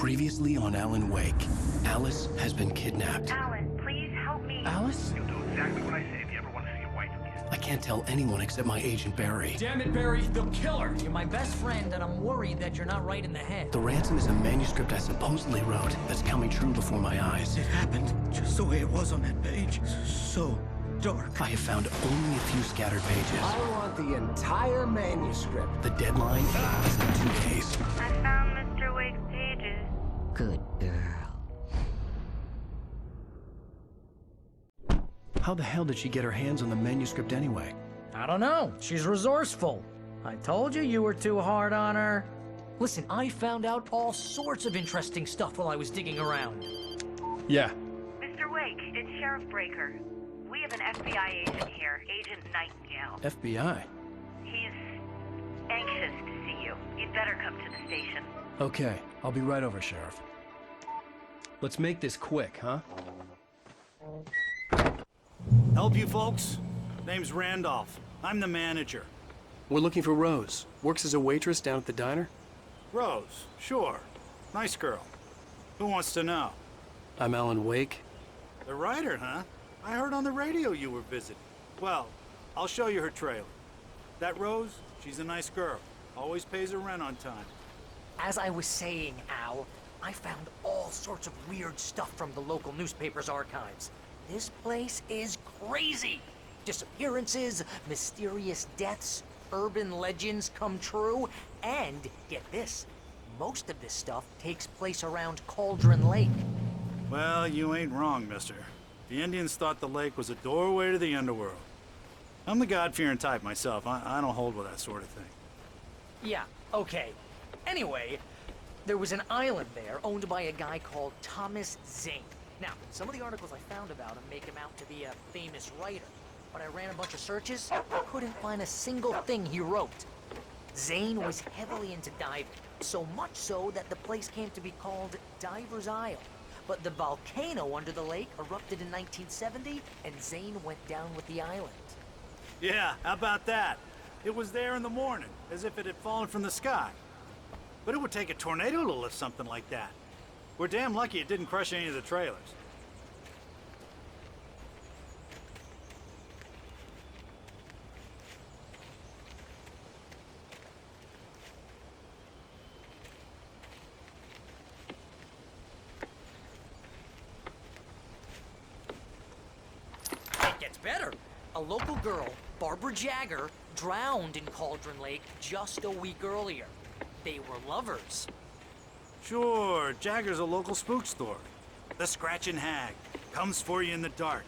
Previously on Alan Wake, Alice has been kidnapped. Alan, please help me. Alice? You'll do exactly what I say if you ever want to see your wife again. I can't tell anyone except my agent Barry. Damn it, Barry, they'll kill her! You're my best friend, and I'm worried that you're not right in the head. The ransom is a manuscript I supposedly wrote that's coming true before my eyes. It happened just the way it was on that page. So dark. I have found only a few scattered pages. I want the entire manuscript. The deadline is in 2 days. I found Mr. Wake's pages. Good girl. How the hell did she get her hands on the manuscript anyway? I don't know. She's resourceful. I told you you were too hard on her. Listen, I found out all sorts of interesting stuff while I was digging around. Yeah. Mr. Wake, it's Sheriff Breaker. We have an FBI agent here, Agent Nightingale. FBI? He's anxious to see you. You'd better come to the station. Okay, I'll be right over, Sheriff. Let's make this quick, huh? Help you folks? Name's Randolph. I'm the manager. We're looking for Rose. Works as a waitress down at the diner. Rose, sure. Nice girl. Who wants to know? I'm Alan Wake. The writer, huh? I heard on the radio you were visiting. Well, I'll show you her trailer. That Rose, she's a nice girl. Always pays her rent on time. As I was saying, Al, I found all sorts of weird stuff from the local newspaper's archives. This place is crazy. Disappearances, mysterious deaths, urban legends come true, and get this, most of this stuff takes place around Cauldron Lake. Well, you ain't wrong, mister. The Indians thought the lake was a doorway to the underworld. I'm the God-fearing type myself. I don't hold with that sort of thing. Yeah, okay. Anyway, there was an island there owned by a guy called Thomas Zane. Now, some of the articles I found about him make him out to be a famous writer, but I ran a bunch of searches, couldn't find a single thing he wrote. Zane was heavily into diving, so much so that the place came to be called Diver's Isle. But the volcano under the lake erupted in 1970, and Zane went down with the island. Yeah, how about that? It was there in the morning, as if it had fallen from the sky. But it would take a tornado to lift something like that. We're damn lucky it didn't crush any of the trailers. It gets better. A local girl, Barbara Jagger, drowned in Cauldron Lake just a week earlier. They were lovers. Sure, Jagger's a local spook story. The Scratching Hag comes for you in the dark.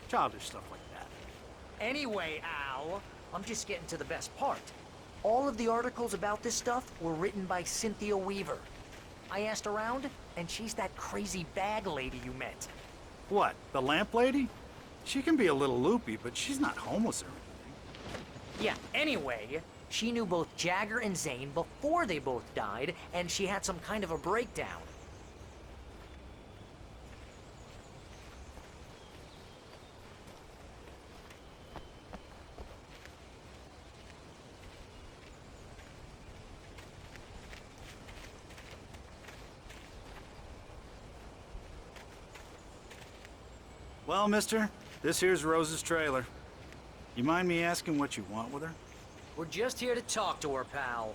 Childish stuff like that. Anyway, Al, I'm just getting to the best part. All of the articles about this stuff were written by Cynthia Weaver. I asked around, and she's that crazy bag lady you met. What, the lamp lady? She can be a little loopy, but she's not homeless or anything. Yeah, anyway, she knew both Jagger and Zane before they both died, and she had some kind of a breakdown. Well, mister, this here's Rose's trailer. You mind me asking what you want with her? We're just here to talk to her, pal.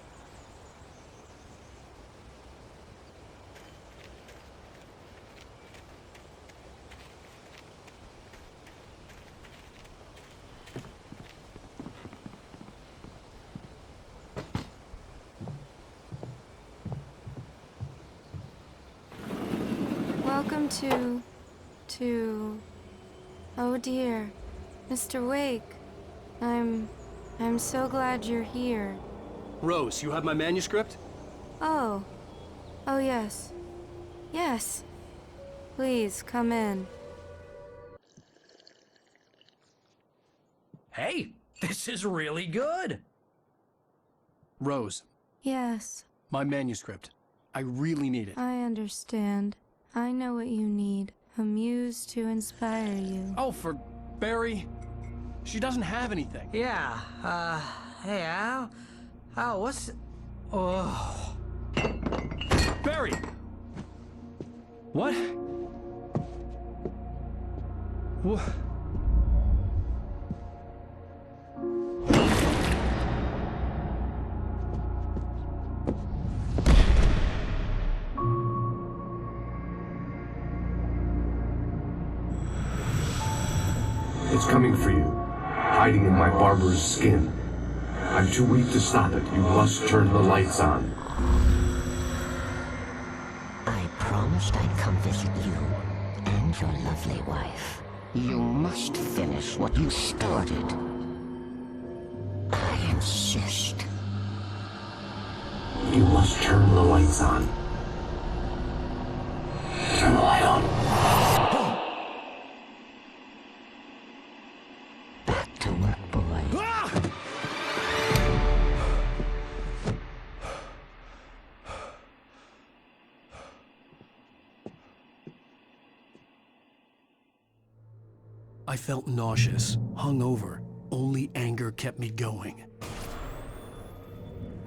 Welcome to... Oh dear, Mr. Wake. I'm so glad you're here. Rose, you have my manuscript? Oh. Oh yes. Yes. Please, come in. Hey, this is really good. Rose, Yes, my manuscript. I really need it. I understand. I know what you need. A muse to inspire you. Oh, for Barry. She doesn't have anything. Yeah, hey, Al, what's... Oh... Barry! What? What? It's coming for you, hiding in my barber's skin. I'm too weak to stop it. You must turn the lights on. I promised I'd come visit you and your lovely wife. You must finish what you started. I insist. You must turn the lights on. Turn the light on. Back to work, boy. I felt nauseous, hungover. Only anger kept me going.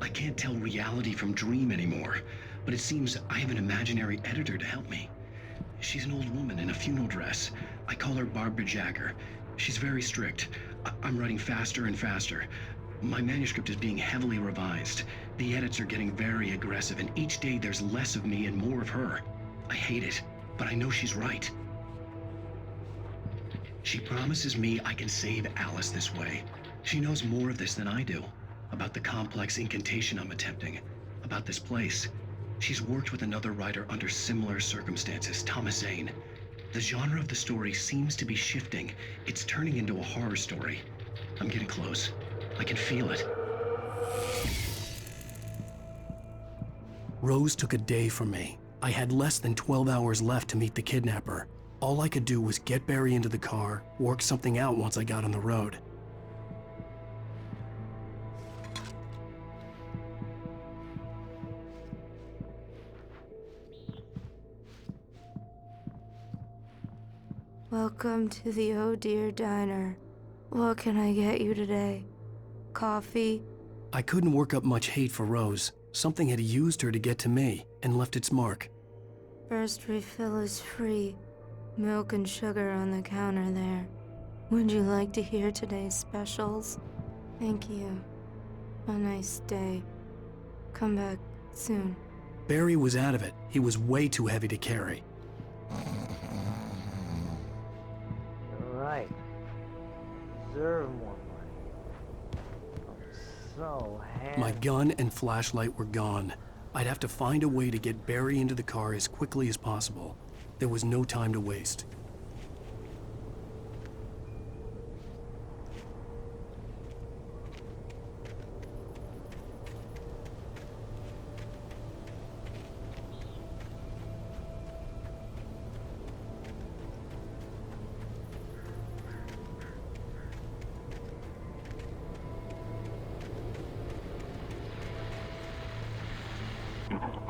I can't tell reality from dream anymore, but it seems I have an imaginary editor to help me. She's an old woman in a funeral dress. I call her Barbara Jagger. She's very strict. I'm writing faster and faster. My manuscript is being heavily revised. The edits are getting very aggressive, and each day there's less of me and more of her. I hate it, but I know she's right. She promises me I can save Alice this way. She knows more of this than I do. About the complex incantation I'm attempting. About this place. She's worked with another writer under similar circumstances, Thomas Zane. The genre of the story seems to be shifting. It's turning into a horror story. I'm getting close. I can feel it. Rose took a day from me. I had less than 12 hours left to meet the kidnapper. All I could do was get Barry into the car, work something out once I got on the road. Welcome to the Oh Dear Diner. What can I get you today? Coffee? I couldn't work up much hate for Rose. Something had used her to get to me and left its mark. First refill is free. Milk and sugar on the counter there. Would you like to hear today's specials? Thank you. A nice day. Come back soon. Barry was out of it. He was way too heavy to carry. Right. Deserve more money. I'm so handsome. My gun and flashlight were gone. I'd have to find a way to get Barry into the car as quickly as possible. There was no time to waste.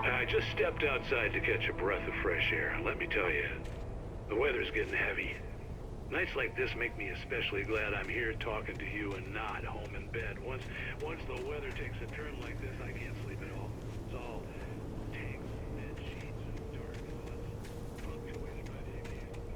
I just stepped outside to catch a breath of fresh air. Let me tell you, the weather's getting heavy. Nights like this make me especially glad I'm here talking to you and not home in bed. Once the weather takes a turn like this, I can't sleep at all. It's all tangled bed sheets and dark thoughts, punctuated by the occasional.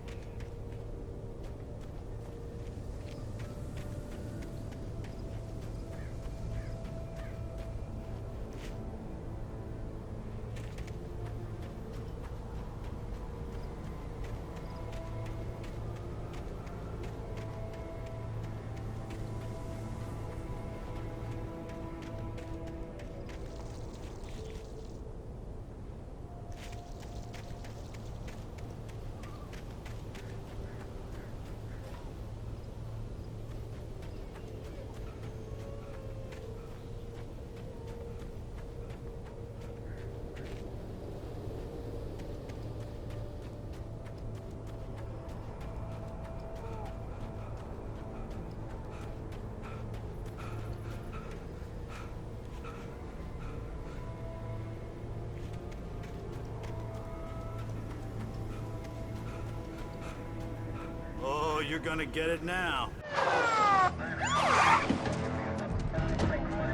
You're gonna get it now.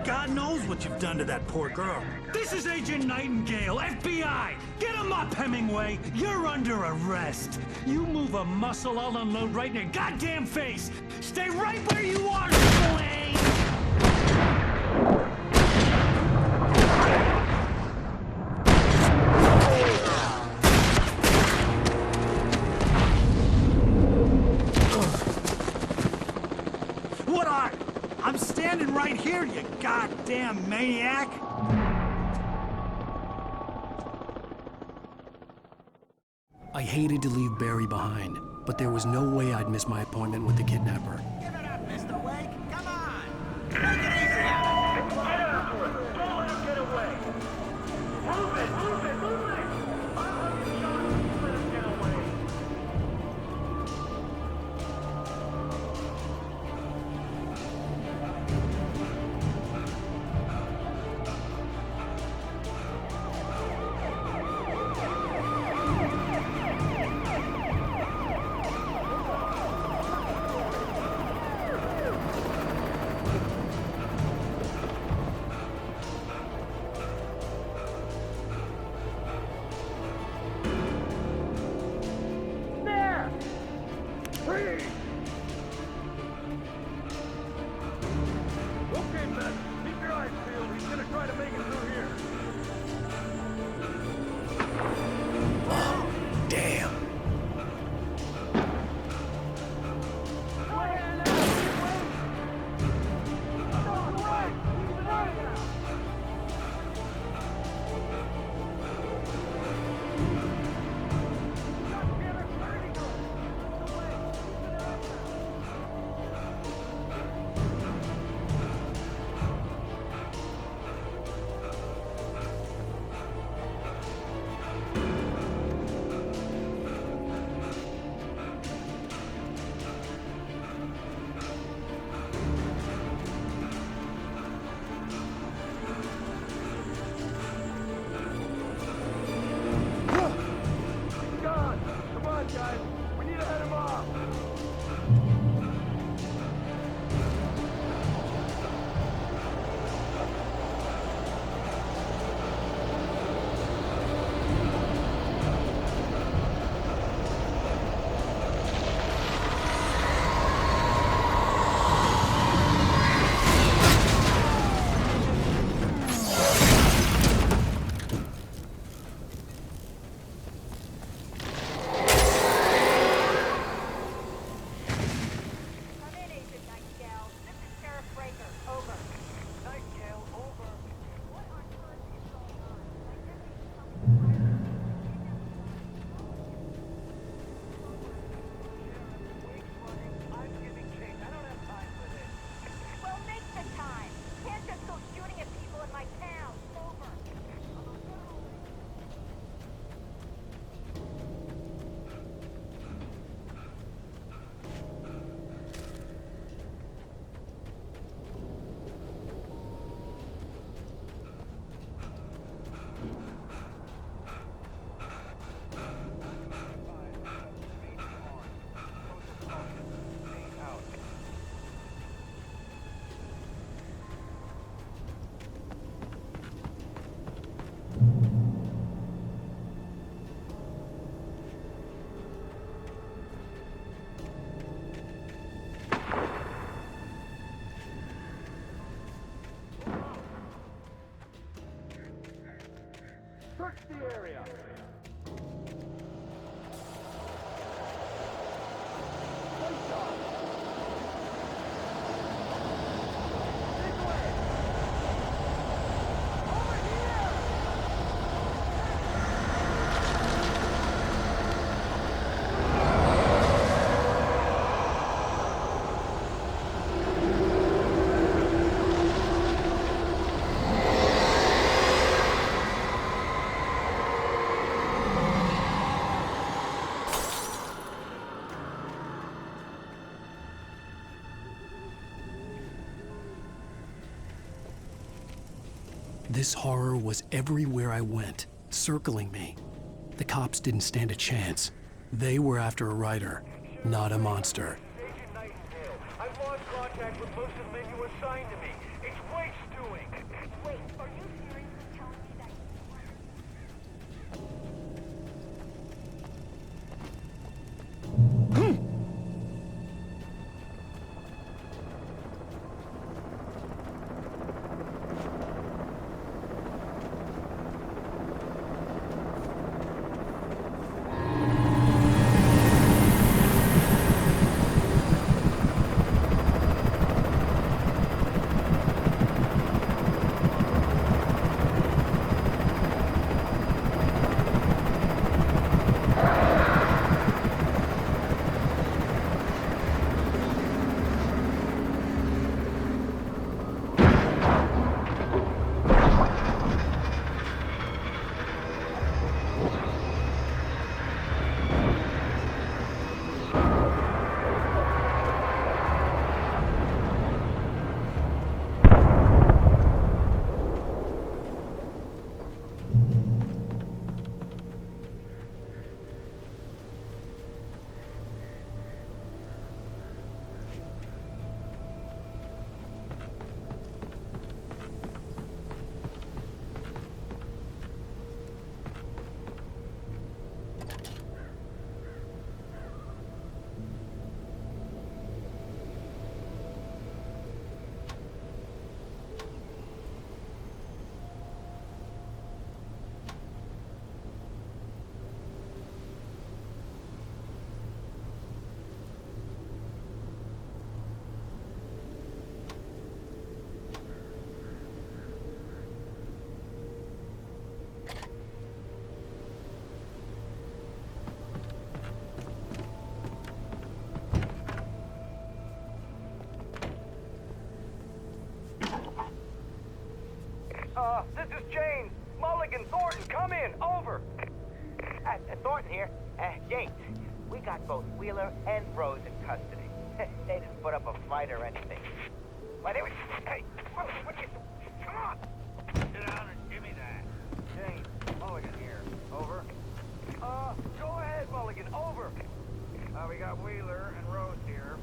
God knows what you've done to that poor girl. This is Agent Nightingale, FBI! Get him up, Hemingway! You're under arrest! You move a muscle, I'll unload right in your goddamn face! Stay right where you are, Slade! What are? I'm standing right here, you goddamn maniac! I hated to leave Barry behind, but there was no way I'd miss my appointment with the kidnapper. Give it up, Mr. Wake! Come on! Make it easy on him! Get after him! Don't let him get away! Move it! Move it! Move it! I'll have you shot if you let him get away! Search the area! This horror was everywhere I went, circling me. The cops didn't stand a chance. They were after a writer, not a monster. Agent Nightingale, I've lost contact with most of the men you assigned to me. It's Wake's doing. This is James. Mulligan, Thornton, come in. Over. Thornton here. James, we got both Wheeler and Rose in custody. They didn't put up a fight or anything. But they were... Hey, what you... Come on! Sit down and give me that. James, Mulligan here. Over. Go ahead, Mulligan. Over. We got Wheeler and Rose here.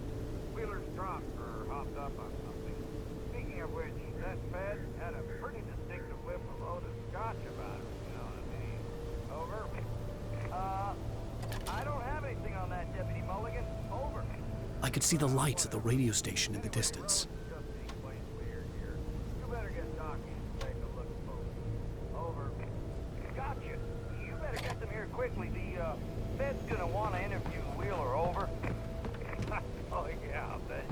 Wheeler's drunk or hopped up on something. Speaking of which, that Fed had a pretty distinctive whiff of Otis Scotch about him, you know what I mean? Over. I don't have anything on that, Deputy Mulligan. Over. I could see the lights at the radio station in the distance. You better get Doc in and take a look, folks. Over. Gotcha. You better get them here quickly. The Fed's gonna want to interview Wheeler. Over. Oh yeah, I'll bet.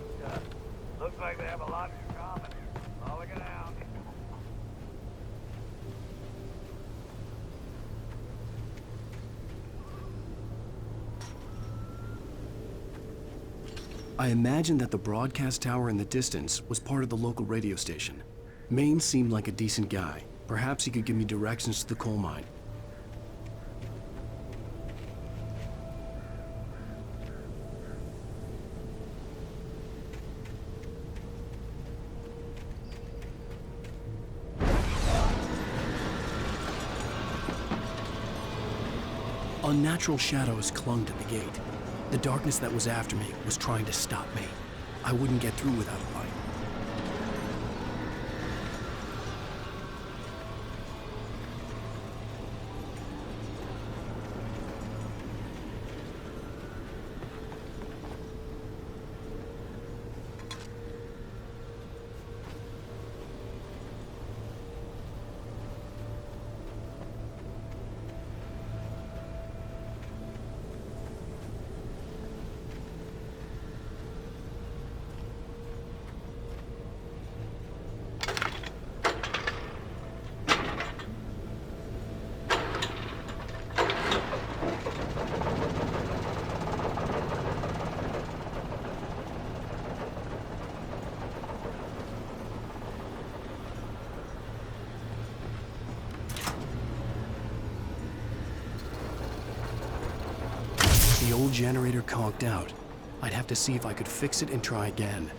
Looks like they have a lot in common. Mulligan out. I imagined that the broadcast tower in the distance was part of the local radio station. Maine seemed like a decent guy. Perhaps he could give me directions to the coal mine. Unnatural shadows clung to the gate. The darkness that was after me was trying to stop me. I wouldn't get through without a light. The old generator conked out. I'd have to see if I could fix it and try again.